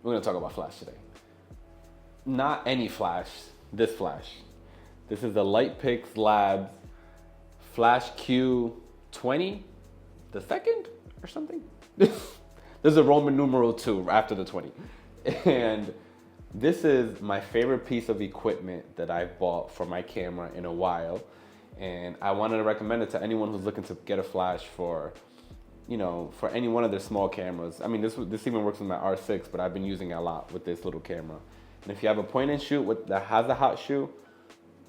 We're gonna talk about flash today. Not any flash, this flash. This is the Lightpix Labs Flash Q20, the second or something. There's a Roman numeral 2 after the 20. And this is my favorite piece of equipment that I've bought for my camera in a while. And I wanted to recommend it to anyone who's looking to get a flash for, for any one of their small cameras. I mean, this even works with my R6, but I've been using it a lot with this little camera. And if you have a point and shoot that has a hot shoe,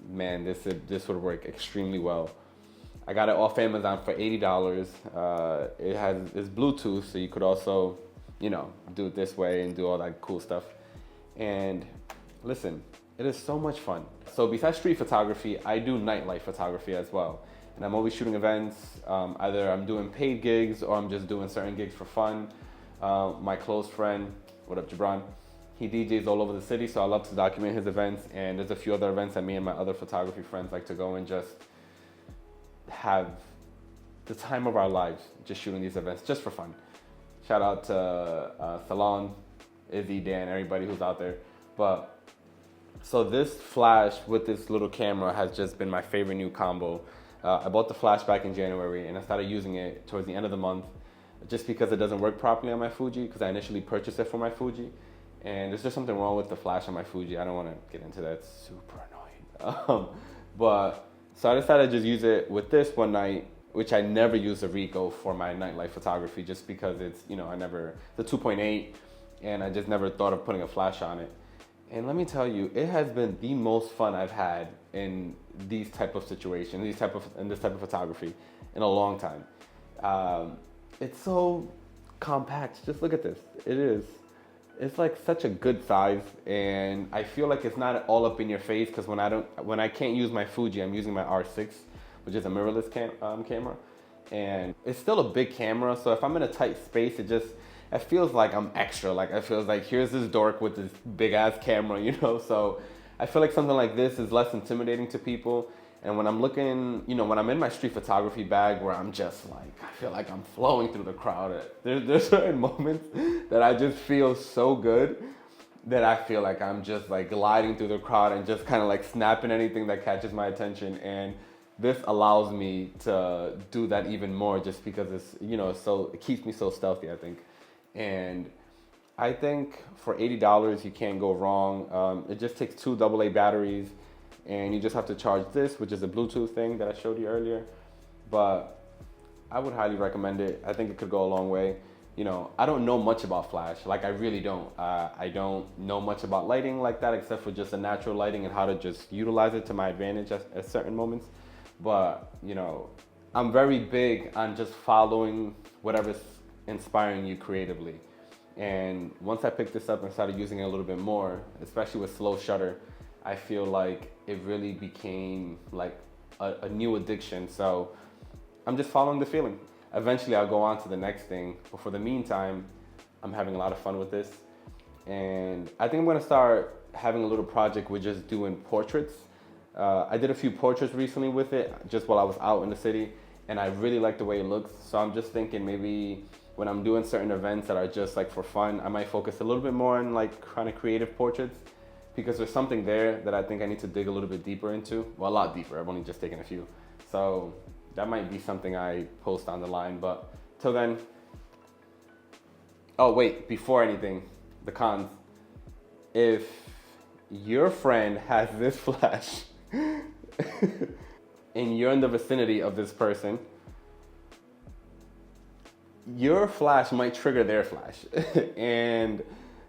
man, this would work extremely well. I got it off Amazon for $80. It's Bluetooth, so you could also, do it this way and do all that cool stuff. And listen, it is so much fun. So besides street photography, I do nightlife photography as well. And I'm always shooting events. Either I'm doing paid gigs or I'm just doing certain gigs for fun. My close friend, what up, Jabron? He DJs all over the city, so I love to document his events. And there's a few other events that me and my other photography friends like to go and just have the time of our lives just shooting these events just for fun. Shout out to Salon, Izzy, Dan, everybody who's out there. But so this flash with this little camera has just been my favorite new combo. I bought the flash back in January and I started using it towards the end of the month just because it doesn't work properly on my Fuji, because I initially purchased it for my Fuji. And there's just something wrong with the flash on my Fuji. I don't want to get into that. It's super annoying. But so I decided to just use it with this one night, which I never use a Ricoh for my nightlife photography just because it's, the 2.8, and I just never thought of putting a flash on it. And let me tell you, it has been the most fun I've had in these type of situations, in this type of photography in a long time. It's so compact. Just look at this. It's like such a good size, and I feel like it's not all up in your face because when I can't use my Fuji, I'm using my R6, which is a mirrorless camera, and it's still a big camera. So if I'm in a tight space, it feels like I'm extra. Like it feels like here's this dork with this big ass camera, So I feel like something like this is less intimidating to people. And when I'm looking, when I'm in my street photography bag where I'm just like, I feel like I'm flowing through the crowd. There's certain moments that I just feel so good that I feel like I'm just like gliding through the crowd and just kind of like snapping anything that catches my attention. And this allows me to do that even more just because it's, it keeps me so stealthy, I think. And I think for $80, you can't go wrong. It just takes 2 AA batteries. And you just have to charge this, which is a Bluetooth thing that I showed you earlier. But I would highly recommend it. I think it could go a long way. I don't know much about flash. Like, I really don't. I don't know much about lighting like that, except for just the natural lighting and how to just utilize it to my advantage at certain moments. But, I'm very big on just following whatever's inspiring you creatively. And once I picked this up and started using it a little bit more, especially with slow shutter, I feel like it really became like a new addiction. So I'm just following the feeling. Eventually I'll go on to the next thing. But for the meantime, I'm having a lot of fun with this. And I think I'm gonna start having a little project with just doing portraits. I did a few portraits recently with it just while I was out in the city, and I really like the way it looks. So I'm just thinking maybe when I'm doing certain events that are just like for fun, I might focus a little bit more on like kind of creative portraits, because there's something there that I think I need to dig a little bit deeper into. Well, a lot deeper. I've only just taken a few. So that might be something I post on the line. But till then, oh wait, before anything, the cons. If your friend has this flash and you're in the vicinity of this person, your flash might trigger their flash. And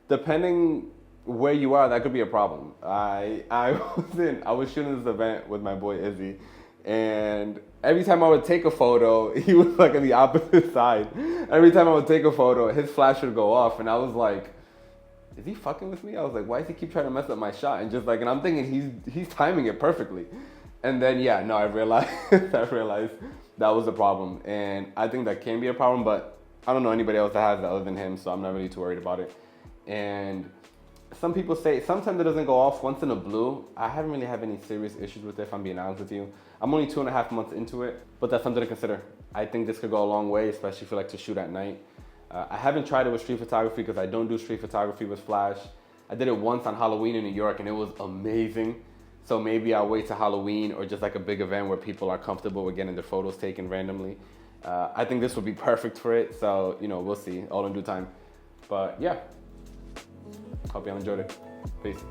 depending where you are, that could be a problem. I was shooting this event with my boy Izzy, and every time I would take a photo, he was like on the opposite side. Every time I would take a photo, his flash would go off, and I was like, is he fucking with me? I was like, why does he keep trying to mess up my shot? And I'm thinking he's timing it perfectly. And then I realized that was a problem, and I think that can be a problem, but I don't know anybody else that has that other than him, so I'm not really too worried about it. And some people say sometimes it doesn't go off once in a blue. I haven't really had any serious issues with it, if I'm being honest with you. I'm only 2.5 months into it, but that's something to consider. I think this could go a long way, especially if you like to shoot at night. I haven't tried it with street photography because I don't do street photography with flash. I did it once on Halloween in New York and it was amazing. So maybe I'll wait to Halloween or just like a big event where people are comfortable with getting their photos taken randomly. I think this would be perfect for it. So, you know, we'll see, all in due time. But yeah, hope y'all enjoyed it. Peace.